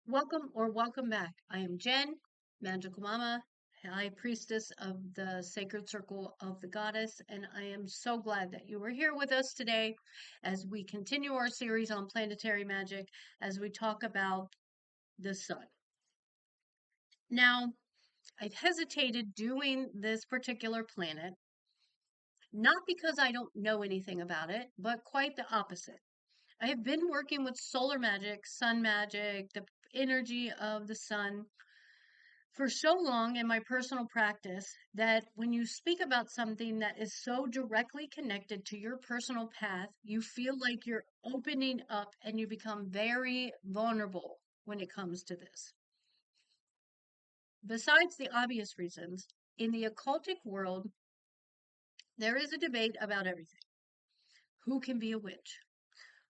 Welcome back. I am Jen, Magical Mama, High Priestess of the Sacred Circle of the Goddess, and I am so glad that you are here with us today as we continue our series on planetary magic as we talk about the sun. Now, I've hesitated doing this particular planet, not because I don't know anything about it, but quite the opposite. I have been working with solar magic, sun magic, the energy of the sun for so long in my personal practice that when you speak about something that is so directly connected to your personal path, you feel like you're opening up and you become very vulnerable when it comes to this. Besides the obvious reasons, in the occultic world, there is a debate about everything. Who can be a witch?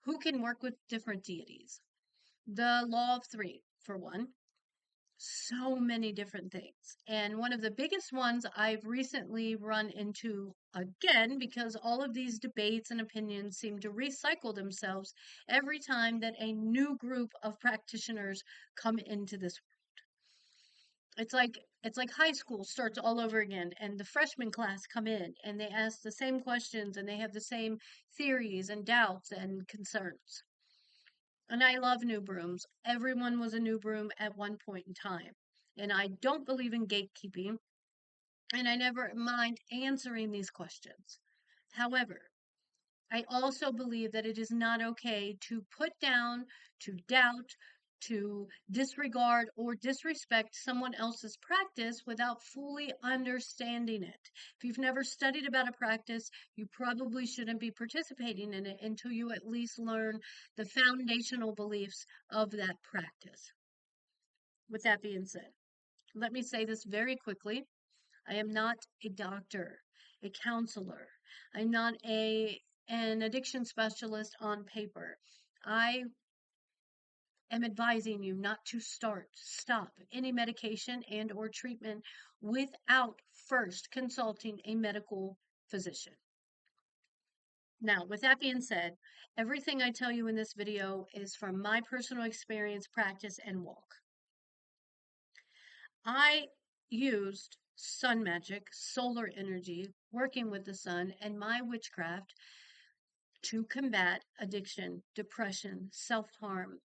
Who can work with different deities? The law of three, for one. So many different things. And one of the biggest ones I've recently run into again, because all of these debates and opinions seem to recycle themselves every time that a new group of practitioners come into this. It's like high school starts all over again, and the freshman class come in and they ask the same questions and they have the same theories and doubts and concerns. And I love new brooms. Everyone was a new broom at one point in time. And I don't believe in gatekeeping, and I never mind answering these questions. However, I also believe that it is not okay to put down, to doubt, to disregard, or disrespect someone else's practice without fully understanding it. If you've never studied about a practice, you probably shouldn't be participating in it until you at least learn the foundational beliefs of that practice. With that being said, let me say this very quickly. I am not a doctor, a counselor. I'm not an addiction specialist on paper. I am advising you not to stop any medication and or treatment without first consulting a medical physician. Now, with that being said, everything I tell you in this video is from my personal experience, practice, and walk. I used sun magic, solar energy, working with the sun, and my witchcraft to combat addiction, depression, self harm.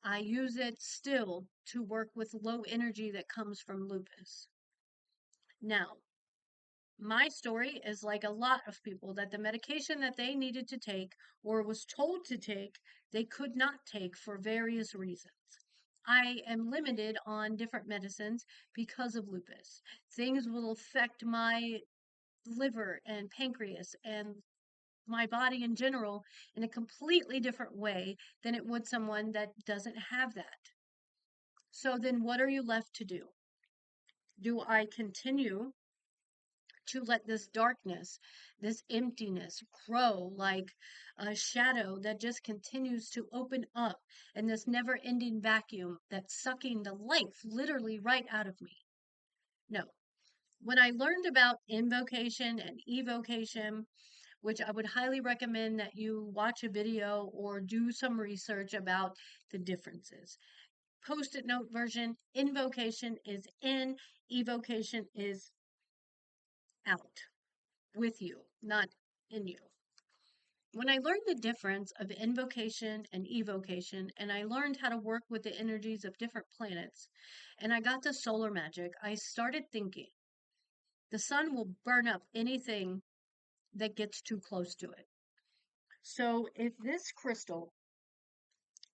I use it still to work with low energy that comes from lupus. Now, my story is like a lot of people that the medication that they needed to take or was told to take, they could not take for various reasons. I am limited on different medicines because of lupus. Things will affect my liver and pancreas and my body in general in a completely different way than it would someone that doesn't have that. So then what are you left to do? Do I continue to let this darkness, this emptiness grow like a shadow that just continues to open up in this never ending vacuum that's sucking the life literally right out of me? No. When I learned about invocation and evocation, which I would highly recommend that you watch a video or do some research about the differences. Post-it note version, invocation is in, evocation is out, with you, not in you. When I learned the difference of invocation and evocation, and I learned how to work with the energies of different planets, and I got to solar magic, I started thinking the sun will burn up anything that gets too close to it. So if this crystal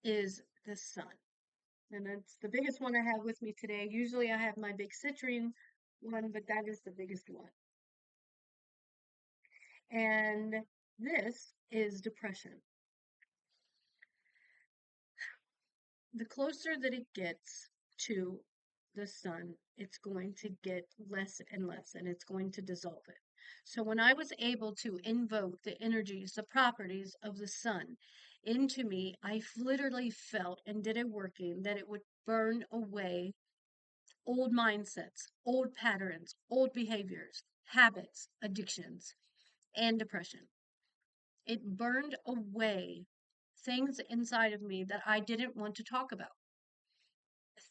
is the sun, and it's the biggest one I have with me today. Usually I have my big citrine one, but that is the biggest one. And this is depression. The closer that it gets to the sun, it's going to get less and less, and it's going to dissolve it. So when I was able to invoke the energies, the properties of the sun into me, I literally felt and did it working that it would burn away old mindsets, old patterns, old behaviors, habits, addictions, and depression. It burned away things inside of me that I didn't want to talk about.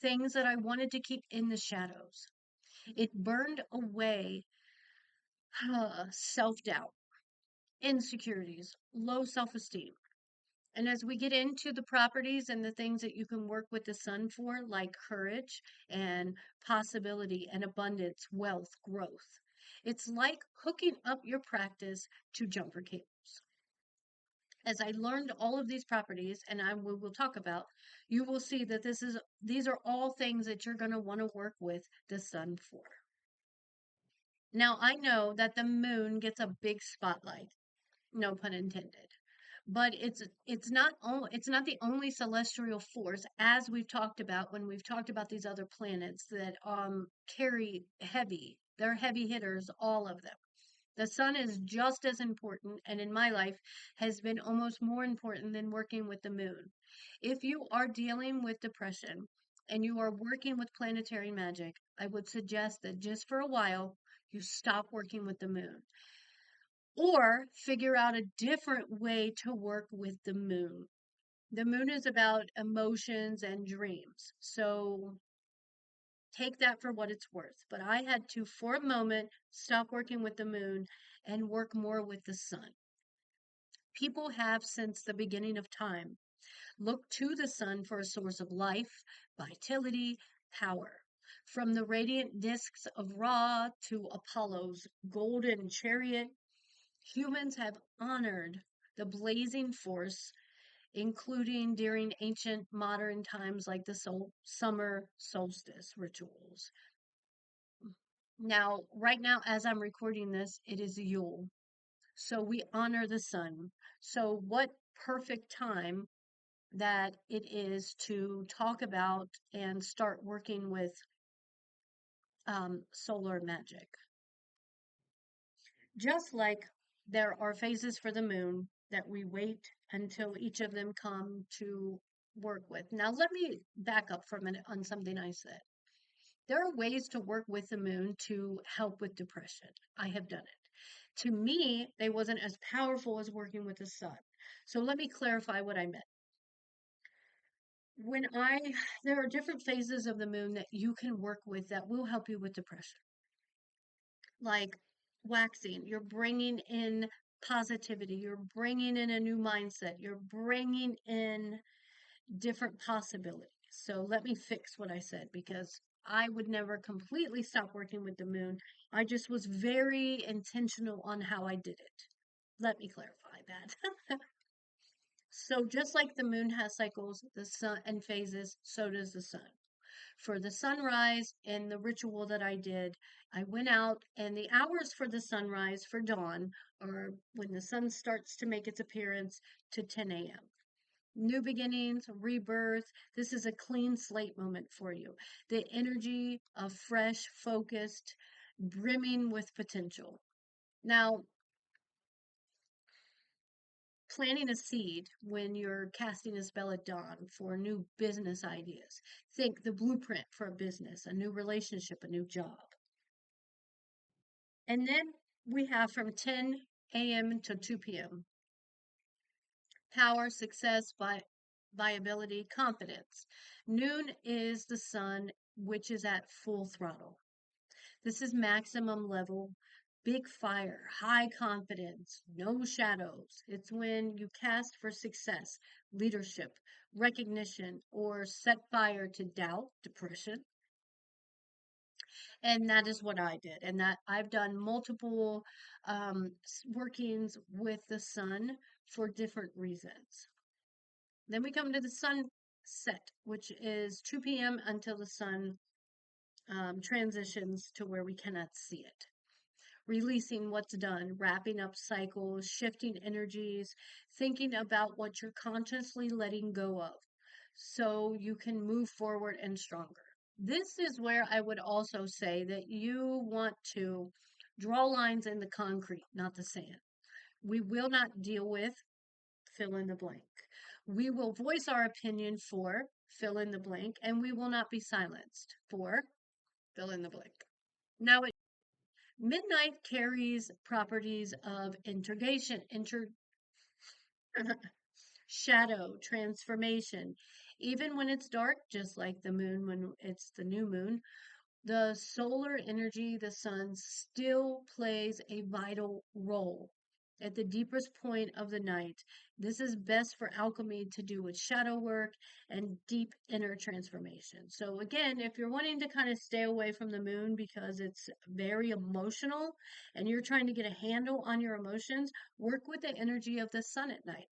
things that I wanted to keep in the shadows. It burned away self-doubt, insecurities, low self-esteem. And as we get into the properties and the things that you can work with the sun for, like courage and possibility and abundance, wealth, growth, it's like hooking up your practice to jumper cables. As I learned all of these properties, and we will talk about, you will see that these are all things that you're going to want to work with the sun for. Now, I know that the moon gets a big spotlight, no pun intended. But it's not the only celestial force, as we've talked about when we've talked about these other planets that carry heavy. They're heavy hitters, all of them. The sun is just as important, and in my life has been almost more important than working with the moon. If you are dealing with depression and you are working with planetary magic, I would suggest that just for a while you stop working with the moon or figure out a different way to work with the moon. The moon is about emotions and dreams. So take that for what it's worth. But I had to, for a moment, stop working with the moon and work more with the sun. People have, since the beginning of time, looked to the sun for a source of life, vitality, power. From the radiant discs of Ra to Apollo's golden chariot, humans have honored the blazing force, including during ancient modern times like the summer solstice rituals. Now, right now, as I'm recording this, it is Yule. So we honor the sun. So, what perfect time that it is to talk about and start working with solar magic. Just like there are phases for the moon that we wait until each of them come to work with. Now, let me back up for a minute on something I said. There are ways to work with the moon to help with depression. I have done it. To me, they wasn't as powerful as working with the sun. So let me clarify what I meant. When there are different phases of the moon that you can work with that will help you with depression. Like waxing, you're bringing in positivity, you're bringing in a new mindset, you're bringing in different possibilities. So let me fix what I said because I would never completely stop working with the moon. I just was very intentional on how I did it. Let me clarify that. So just like the moon has cycles, the sun and phases, so does the sun. For the sunrise and the ritual that I did, I went out and the hours for the sunrise for dawn are when the sun starts to make its appearance to 10 a.m. New beginnings, rebirth. This is a clean slate moment for you. The energy of fresh, focused, brimming with potential. Now, planting a seed when you're casting a spell at dawn for new business ideas. Think the blueprint for a business, a new relationship, a new job. And then we have from 10 a.m. to 2 p.m. Power, success, viability, confidence. Noon is the sun, which is at full throttle. This is maximum level, big fire, high confidence, no shadows. It's when you cast for success, leadership, recognition, or set fire to doubt, depression. And that is what I did. And that I've done multiple workings with the sun for different reasons. Then we come to the sunset, which is 2 p.m. until the sun transitions to where we cannot see it. Releasing what's done, wrapping up cycles, shifting energies, thinking about what you're consciously letting go of so you can move forward and stronger. This is where I would also say that you want to draw lines in the concrete, not the sand. We will not deal with fill in the blank. We will voice our opinion for fill in the blank, and we will not be silenced for fill in the blank. Now, midnight carries properties of integration, shadow, transformation, Even when it's dark, just like the moon when it's the new moon, the solar energy, the sun, still plays a vital role at the deepest point of the night. This is best for alchemy to do with shadow work and deep inner transformation. So, again, if you're wanting to kind of stay away from the moon because it's very emotional and you're trying to get a handle on your emotions, work with the energy of the sun at night.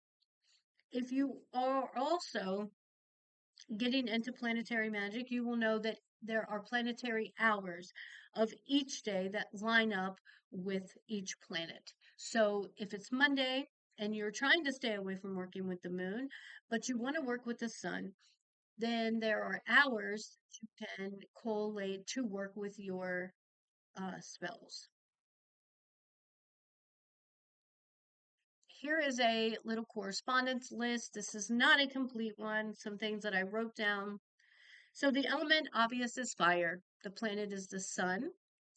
If you are also getting into planetary magic, you will know that there are planetary hours of each day that line up with each planet. So if it's Monday and you're trying to stay away from working with the moon, but you want to work with the sun, then there are hours that you can collate to work with your spells. Here is a little correspondence list. This is not a complete one, some things that I wrote down. So the element obvious is fire. The planet is the sun,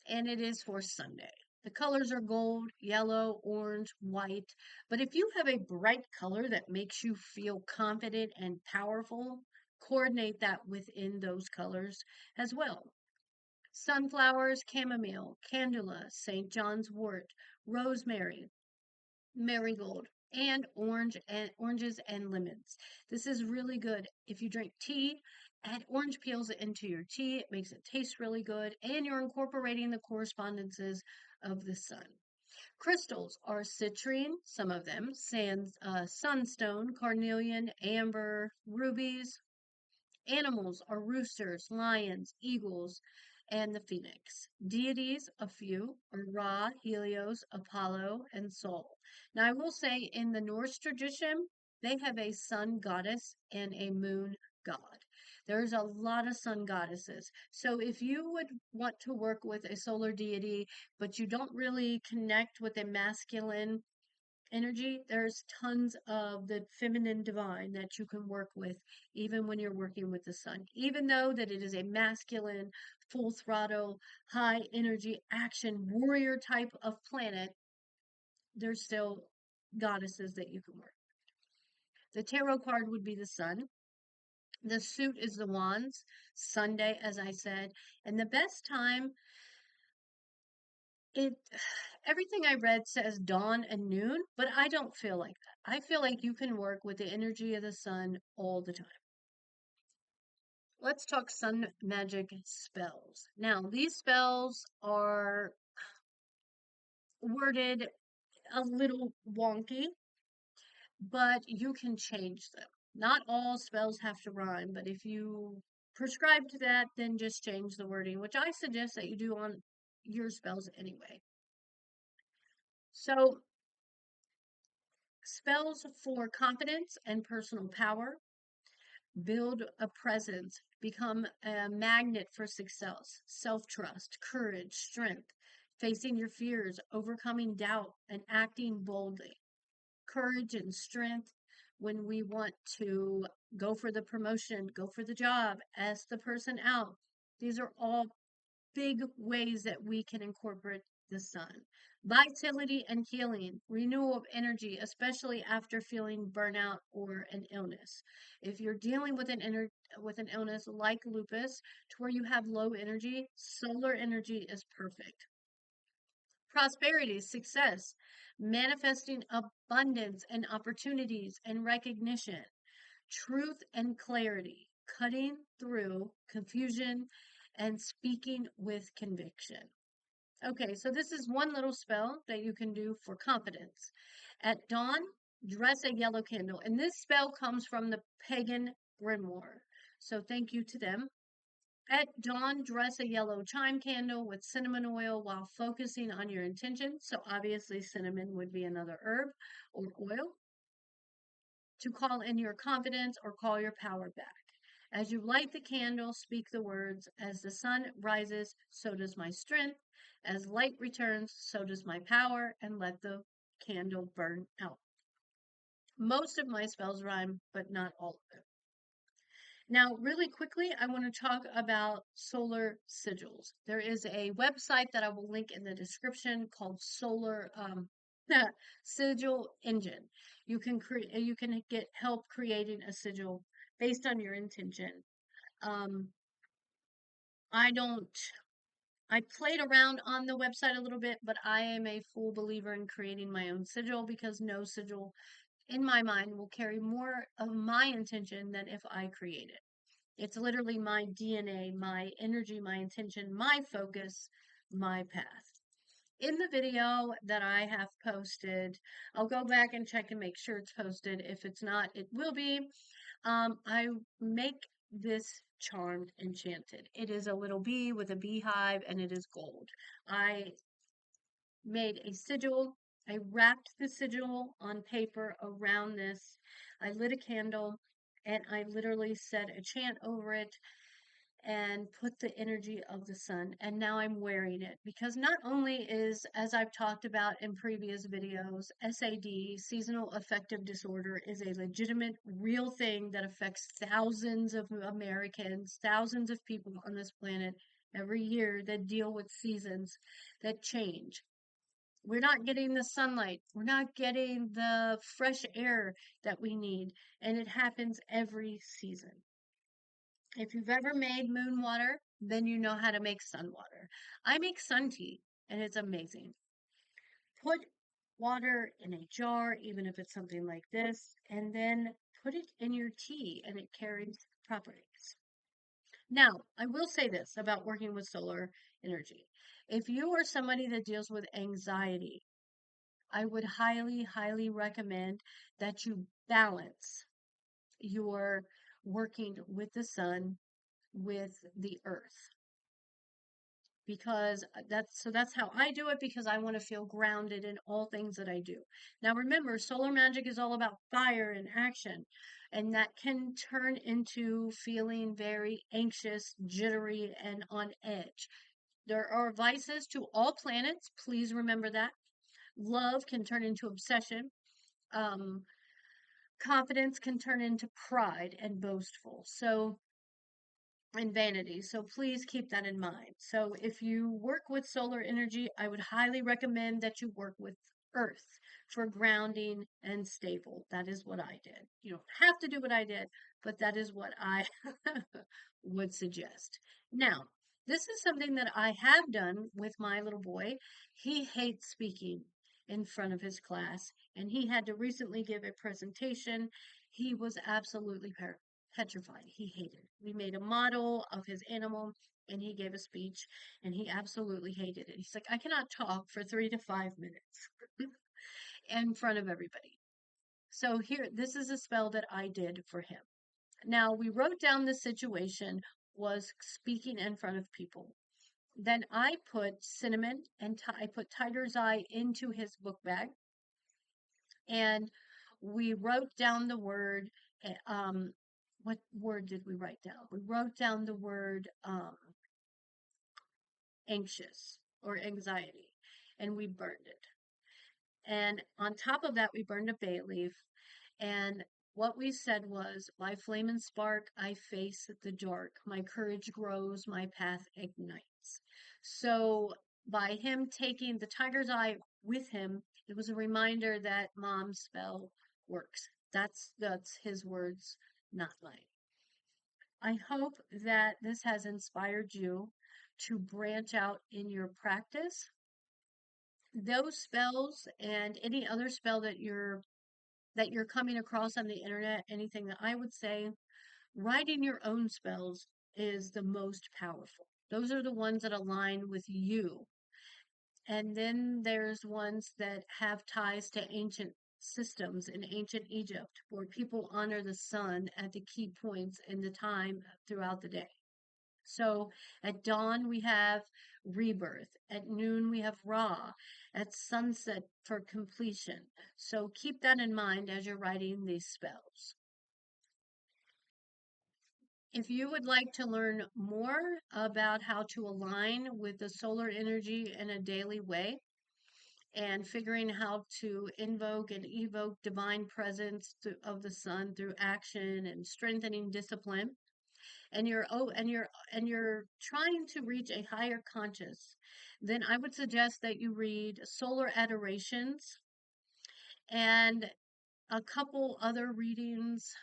and it is for Sunday. The colors are gold, yellow, orange, white. But if you have a bright color that makes you feel confident and powerful, coordinate that within those colors as well. Sunflowers, chamomile, candula, St. John's wort, rosemary, marigold, and oranges and lemons. This is really good. If you drink tea, add orange peels into your tea. It makes it taste really good, and you're incorporating the correspondences of the sun. Crystals are citrine, some of them, sunstone, carnelian, amber, rubies. Animals are roosters, lions, eagles, and the phoenix. Deities, a few, are Ra, Helios, Apollo, and Sol. Now, I will say in the Norse tradition, they have a sun goddess and a moon god. There's a lot of sun goddesses. So if you would want to work with a solar deity, but you don't really connect with a masculine energy, there's tons of the feminine divine that you can work with even when you're working with the sun. Even though that it is a masculine, full throttle, high energy action warrior type of planet, there's still goddesses that you can work. The tarot card would be the sun. The suit is the wands, Sunday, as I said. And the best time, it everything I read says dawn and noon, but I don't feel like that. I feel like you can work with the energy of the sun all the time. Let's talk sun magic spells. Now, these spells are worded a little wonky, but you can change them. Not all spells have to rhyme, but if you prescribe to that, then just change the wording, which I suggest that you do on your spells anyway. So, spells for confidence and personal power, build a presence, become a magnet for success, self trust, courage, strength, facing your fears, overcoming doubt, and acting boldly. Courage and strength when we want to go for the promotion, go for the job, ask the person out. These are all big ways that we can incorporate the sun. Vitality and healing, renewal of energy, especially after feeling burnout or an illness. If you're dealing with with an illness like lupus, to where you have low energy, solar energy is perfect. Prosperity, success, manifesting abundance and opportunities and recognition, truth and clarity, cutting through confusion and speaking with conviction. Okay, so this is one little spell that you can do for confidence. At dawn, dress a yellow candle. And this spell comes from the pagan grimoire. So thank you to them. At dawn, dress a yellow chime candle with cinnamon oil while focusing on your intention. So obviously, cinnamon would be another herb or oil to call in your confidence or call your power back. As you light the candle, speak the words, as the sun rises, so does my strength. As light returns, so does my power, and let the candle burn out. Most of my spells rhyme, but not all of them. Now, really quickly, I want to talk about solar sigils. There is a website that I will link in the description called Solar Sigil Engine. You can get help creating a sigil based on your intention. Um, I don't, I played around on the website a little bit, but I am a full believer in creating my own sigil because no sigil in my mind will carry more of my intention than if I create it. It's literally my DNA, my energy, my intention, my focus, my path. In the video that I have posted, I'll go back and check and make sure it's posted. If it's not, it will be. I make this charmed enchanted. It is a little bee with a beehive and it is gold. I made a sigil. I wrapped the sigil on paper around this. I lit a candle and I literally said a chant over it and put the energy of the sun. And now I'm wearing it because not only is, as I've talked about in previous videos, SAD, seasonal affective disorder, is a legitimate, real thing that affects thousands of Americans, thousands of people on this planet every year that deal with seasons that change. We're not getting the sunlight. We're not getting the fresh air that we need. And it happens every season. If you've ever made moon water, then you know how to make sun water. I make sun tea, and it's amazing. Put water in a jar, even if it's something like this, and then put it in your tea, and it carries properties. Now, I will say this about working with solar energy. If you are somebody that deals with anxiety, I would highly, highly recommend that you balance your working with the sun with the earth because that's how I do it because I want to feel grounded in all things that I do. Now remember, solar magic is all about fire and action, and that can turn into feeling very anxious, jittery, and on edge. There are vices to all planets. Please remember that. Love can turn into obsession. Um, Confidence can turn into pride and boastful. So and vanity. So please keep that in mind. So if you work with solar energy, I would highly recommend that you work with earth for grounding and stable. That is what I did. You don't have to do what I did, but that is what I would suggest. Now, this is something that I have done with my little boy. He hates speaking in front of his class, and he had to recently give a presentation. He was absolutely petrified. He hated it. We made a model of his animal and he gave a speech and he absolutely hated it. He's like, I cannot talk for 3 to 5 minutes in front of everybody. So here, this is a spell that I did for him. Now we wrote down the situation was speaking in front of people. Then I put cinnamon and I put tiger's eye into his book bag and we wrote down the word what word did we write down? We wrote down the word anxious or anxiety and we burned it. And on top of that, we burned a bay leaf. And what we said was, by flame and spark, I face the dark. My courage grows, my path ignites. So by him taking the tiger's eye with him, it was a reminder that mom's spell works. That's his words, not mine. I hope that this has inspired you to branch out in your practice. Those spells and any other spell that you're coming across on the internet, anything that I would say, writing your own spells is the most powerful. Those are the ones that align with you. And then there's ones that have ties to ancient systems in ancient Egypt where people honor the sun at the key points in the time throughout the day. So at dawn we have rebirth, at noon we have Ra, at sunset for completion. So keep that in mind as you're writing these spells. If you would like to learn more about how to align with the solar energy in a daily way and figuring how to invoke and evoke divine presence of the sun through action and strengthening discipline, and you're trying to reach a higher conscious, then I would suggest that you read Solar Adorations and a couple other readings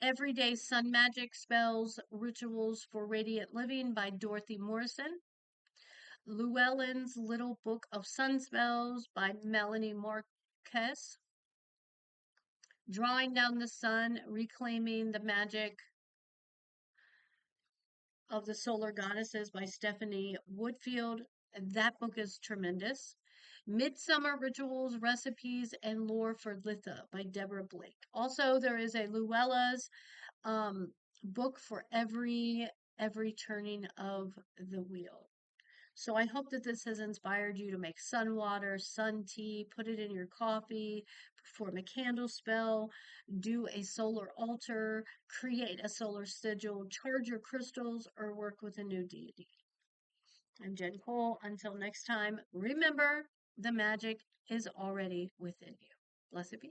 Everyday Sun Magic Spells, Rituals for Radiant Living by Dorothy Morrison. Llewellyn's Little Book of Sun Spells by Melanie Marquez. Drawing Down the Sun, Reclaiming the Magic of the Solar Goddesses by Stephanie Woodfield. That book is tremendous. Midsummer Rituals, Recipes, and Lore for Litha by Deborah Blake. Also, there is a Luella's book for every turning of the wheel. So I hope that this has inspired you to make sun water, sun tea, put it in your coffee, perform a candle spell, do a solar altar, create a solar sigil, charge your crystals, or work with a new deity. I'm Jen Cole. Until next time, remember the magic is already within you. Blessed be.